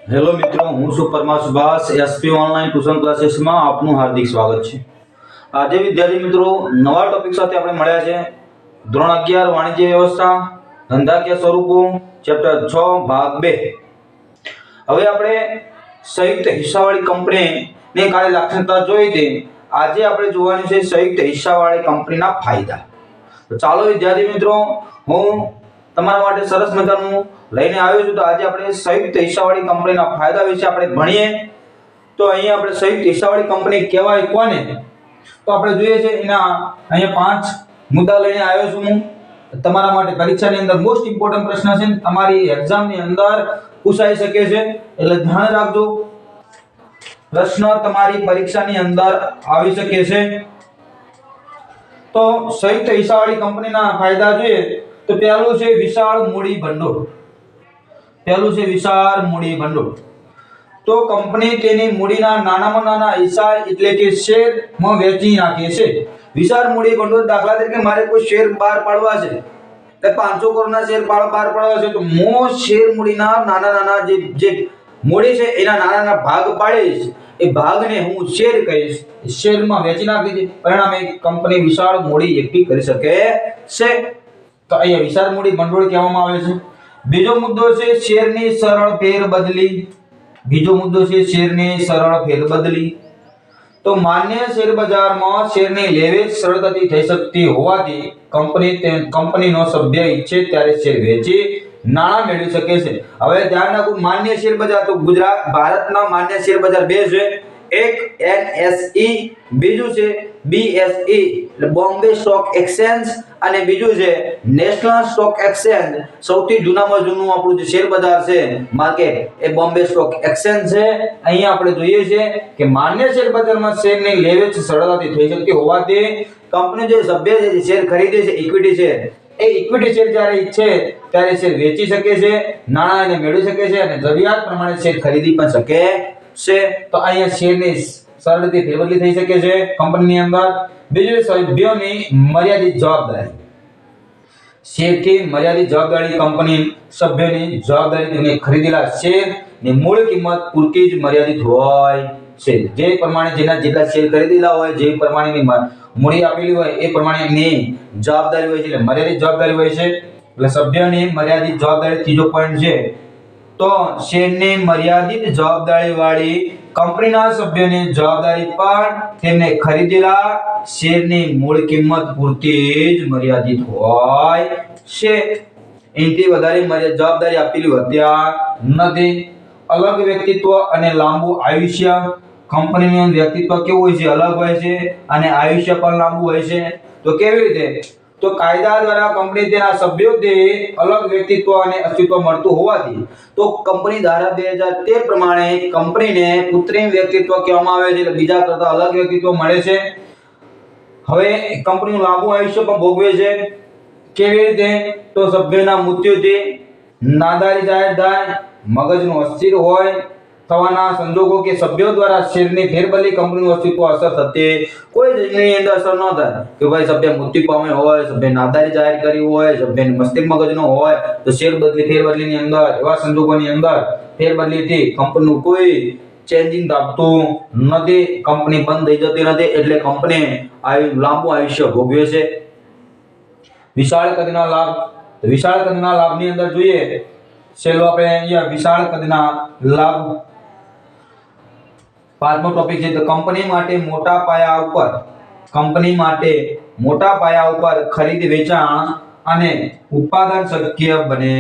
Hello મિત્રો, હું છું Parmar Subhash. SP online tuition ક્લાસીસમાં આપનું હાર્દિક સ્વાગત છે. આજે વિદ્યાર્થી મિત્રો નવા ટોપિક સાથે આપણે મળ્યા છે. ધોરણ 11 વાણિજ્ય વ્યવસ્થા ધંધાકીય સ્વરૂપો ચેપ્ટર 6 ભાગ 2. હવે આપણે સંયુક્ત હિસ્સાવાળી કંપનીની કાર્ય લાક્ષણિકતા જોઈ હતી. આજે આપણે જોવાની છે સંયુક્ત હિસ્સાવાળી કંપનીના ફાયદા. તો ચાલો વિદ્યાર્થી મિત્રો, હું તમારા માટે સરસ મજાનું લઈને આવ્યો છું. તો આજે આપણે સંયુક્ત હિસ્સાવાળી કંપનીના ફાયદા વિશે આપણે ભણીએ. તો અહીંયા આપણે સંયુક્ત હિસ્સાવાળી કંપની કહેવાય કોને, તો આપણે જોઈએ છે એના અહીંયા 5 મુદ્દા લઈને આવ્યો છું હું તમારા માટે. પરીક્ષાની અંદર મોસ્ટ ઇમ્પોર્ટન્ટ પ્રશ્ન છે, તમારી એક્ઝામની અંદર પૂછાઈ શકે છે, એટલે ધ્યાન રાખજો. પ્રશ્ન તમારી પરીક્ષાની અંદર આવી શકે છે. તો સંયુક્ત હિસ્સાવાળી કંપનીના ફાયદા જોઈએ તો પહેલું છે વિશાળ મૂડી ભંડોળ. તો કંપની તેની મૂડીના નાનામાં નાના હિસ્સા એટલે કે શેરમાં વેચી નાખે છે. વિશાળ મૂડી ભંડોળ, દાખલા તરીકે મારે કોઈ શેર બહાર પાડવા છે, એટલે 500 કરોડના શેર બહાર પાડવા છે, તો હું શેર મૂડીના નાના જે મૂડી છે એના નાના ભાગ પાડીશ. એ ભાગને હું શેર કહીશ, શેરમાં વેચી નાખી. પરિણામે કંપની વિશાળ મૂડી એકઠી કરી શકે છે. તો અહીંયા વિશાળ મૂડી ભંડોળ કહેવામાં આવે છે. બીજો મુદ્દો છે શેરની સરળ ફેરબદલી. તો માન્ય શેર બજારમાં શેરની લેવેચ સરળતાથી થઈ શકતી હોવાથી કંપનીનો સભ્ય ઈચ્છે ત્યારે શેર વેચી નાણાં મેળવી શકે છે. હવે ધ્યાન રાખો, માન્ય શેર બજાર, તો ભારતના માન્ય શેર બજાર બે છે. એક NSE, બીજું છે BSE એટલે બોમ્બે સ્ટોક એક્સચેન્જ, અને બીજું છે નેશનલ સ્ટોક એક્સચેન્જ. સૌથી જૂનામાં જૂનું આપણું જે શેર બજાર છે માર્કેટ, એ બોમ્બે સ્ટોક એક્સચેન્જ છે. અહીંયા આપણે જોઈએ છે કે માન્ય શેર બજારમાં શેરની લેવેચ સરળતાથી થઈ શકતી હોવાથી કંપની જે સભ્ય છે જે શેર ખરીદે છે, ઇક્વિટી શેર, એ ઇક્વિટી શેર જ્યારે ઈચ્છે ત્યારે શેર વેચી શકે છે, નાણાં એને મેળવી શકે છે, અને જરૂરિયાત પ્રમાણે શેર ખરીદી પણ શકે છે. તો અહીંયા શેરની સરળતાથી ફેરબદલી થઈ શકે છે કંપનીની અંદર. બીજું સભ્યોની મર્યાદિત જવાબદારી. શેરથી મર્યાદિત જવાબદારી. કંપની સભ્યોની જવાબદારી તેમને ખરીદેલા શેરની મૂળ કિંમત પૂરતી જ મર્યાદિત હોય છે. જે પ્રમાણે જેટલા શેર ખરીદેલા હોય, જે પ્રમાણેની મૂડી આપેલી હોય, એ પ્રમાણેની જવાબદારી હોય છે, એટલે મર્યાદિત જવાબદારી હોય છે. એટલે સભ્યોની મર્યાદિત જવાબદારી ત્રીજો પોઈન્ટ છે. તો શેરની મર્યાદિત જવાબદારી વાળી કંપનીના સભ્યોની જવાબદારી પણ તેમને ખરીદેલા શેરની મૂળ કિંમત પૂરતી જ મર્યાદિત હોય છે. એનાથી વધારે જવાબદારી આપેલી હોતી નથી. અલગ વ્યક્તિત્વ અને લાંબુ આયુષ્ય. કંપનીનું વ્યક્તિત્વ કેવું હોય છે? અલગ હોય છે, અને આયુષ્ય પણ લાંબુ હોય છે. તો કેવી રીતે? તો કાયદા દ્વારા કંપની તેના સભ્યોથી અલગ વ્યક્તિત્વ અને અસ્તિત્વ મળતું હોવાથી તો કંપની ધારા 2013 પ્રમાણે કંપનીને કૃત્રિમ વ્યક્તિત્વ કહેવામાં આવે છે, એટલે બીજા કરતા અલગ વ્યક્તિત્વ મળે છે. હવે કંપનીનું લાંબુ આયુષ્ય પણ ભોગવે છે. કેવી રીતે? તો સભ્યોના મૃત્યુથી નાદારી જાહેર થાય, મગજનું અસ્થિર હોય થવાના સંજોગો કે સભ્યો દ્વારા શેરની ફેરબદલી કંપનીનું અસ્તિત્વ અસર થતી કોઈ જગ્યાની અંદર અસર ન થાય. કે ભાઈ સભ્ય મૃત્યુ પામે હોય, સભ્ય નાદારી જાહેર કરી હોય, સભ્યને મસ્તિષ્ક મગજનો હોય, તો ફેરબદલીની અંદર એવા સંજોગોની અંદર ફેરબદલીથી કંપનીનું કોઈ ચેન્જિંગ આપતું નથી, કંપની બંધ થઈ જતી નથી, એટલે કંપની લાંબુ આયુષ્ય ભોગવે છે. વિશાળ કદના લાભ. વિશાળ કદના લાભની અંદર જોઈએ છેલ્લો આપણે અહીંયા વિશાળ કદના લાભ. પાંચમો ટોપિક છે. તો કંપની માટે મોટા પાયા ઉપર ખરીદ વેચાણ અને ઉત્પાદન શક્ય બને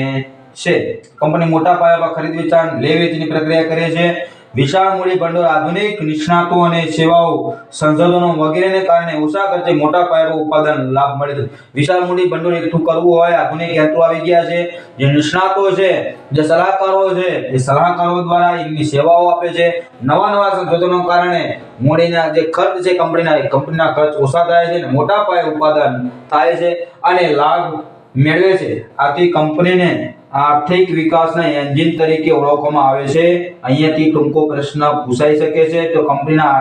છે. કંપની મોટા પાયા પર ખરીદ વેચાણ લે વેચની પ્રક્રિયા કરે છે. વિશાળ મૂડી ભંડોળ, આધુનિક નિષ્ણાતો અને સેવાઓ સંશોધનો વગેરેને કારણે ઓછા ખર્ચે મોટા પાયા પર ઉત્પાદન લાભ મળે છે. વિશાળ મૂડી ભંડોળ એકઠું કરવું હોય, આધુનિક યંત્રો આવી ગયા છે, જે નિષ્ણાતો છે, જે સલાહકારો છે, એ સલાહકારો દ્વારા એમની સેવાઓ આપે છે. નવા સંશોધનો કારણે મૂડીના જે ખર્ચ છે કંપનીના ખર્ચ ઓછા થાય છે, અને મોટા પાયે ઉત્પાદન થાય છે. અને લાભ મેળવે છે। આથી કંપનીને આર્થિક વિકાસના એન્જિન તરીકે ઓળખવામાં આવે છે। અહીંયાથી ટૂંકો પ્રશ્ન પૂછાઈ શકે છે। તો કંપનીના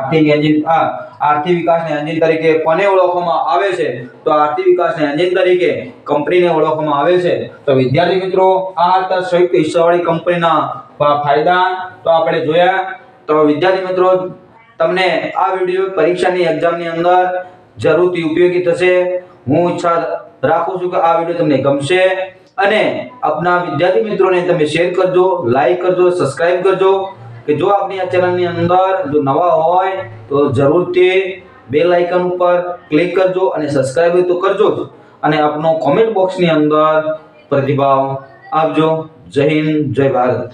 આર્થિક વિકાસના એન્જિન તરીકે કોને ઓળખવામાં આવે છે? તો આર્થિક વિકાસના એન્જિન તરીકે કંપનીને ઓળખવામાં આવે છે। તો વિદ્યાર્થી મિત્રો, આ હતા સંયુક્ત હિસ્સાવાળી કંપનીના ફાયદા તો આપણે જોયા। તો વિદ્યાર્થી મિત્રો, તમને આ વિડિયો પરીક્ષાની એક્ઝામની અંદર જરૂરથી ઉપયોગી થશે। હું ઈચ્છા રાખું છું કે આ વિડિયો તમને ગમશે અને આપના વિદ્યાર્થી મિત્રોને તમે શેર કરજો, લાઈક કરજો, સબસ્ક્રાઇબ કરજો કે જો આપની આ ચેનલની અંદર જો નવા હોય તો જરૂરથી બેલ આઇકન ઉપર ક્લિક કરજો અને સબસ્ક્રાઇબ તો કરજો જ અને આપનો કોમેન્ટ બોક્સની અંદર પ્રતિભાવ આપજો। જય હિન્દ, જય ભારત।